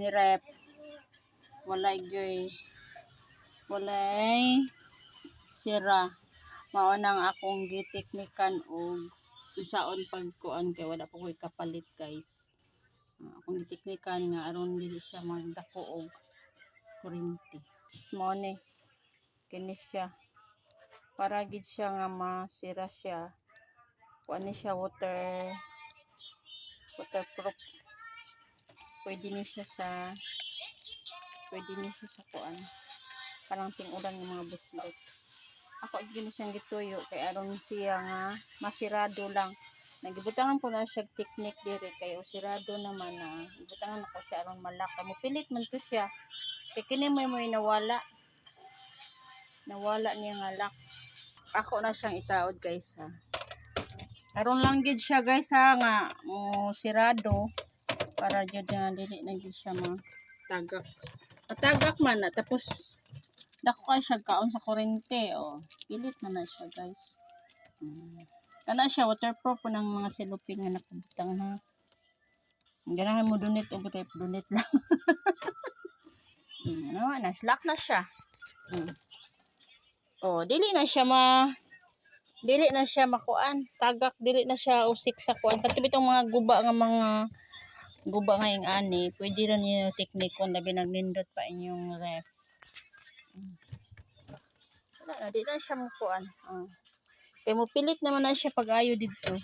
ni rep. Walay gyoy. Walay sira. Mao nang akong giteknikan og unsaon pagkuan kay wala pa ko'y kapalit guys. Akong giteknikan nga aron dili siya magdako og kuryente. Mao ni kini siya. Para gid siya nga masira siya. Kuan ni siya waterproof. Pwede ni siya sa kuan. Parang ting-ulan ng mga buslit. Ako gini siyang gituyo kay aron siya nga masirado lang. Nagibutangan ko na siya technique diri kay sirado naman na. Gibutangan ako siya aron malak. Mo pilit man to siya. Kay kini mo nawala. Nawala niya nga lock. Ako na siyang itaod guys ha. Aron lang gid siya guys ha nga mo sirado para jud nga dili na gid siya matagak. Matagak man na tapos dako kay siya kaon sa kuryente pilit man na siya guys. Kana siya waterproof po ng mga cellophane nga nakabutang na. Ganahan mo dunit o butay dunit lang. Na slack na siya. Dili na siya makuan. Tagak dili na siya usik sa kuan. Katong bitong mga guba nga ing ani, pwede ra niyo teknikon labi nagnindot pa inyong ref. Wala, di na siya makuan. Kaya mo pilit naman na siya pag-ayo dito.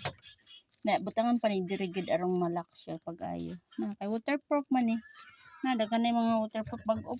Na butangan pa ni dirigid arong malak siya pag-ayo. Na kay waterproof man eh. Na dagan na mga waterproof bag-o.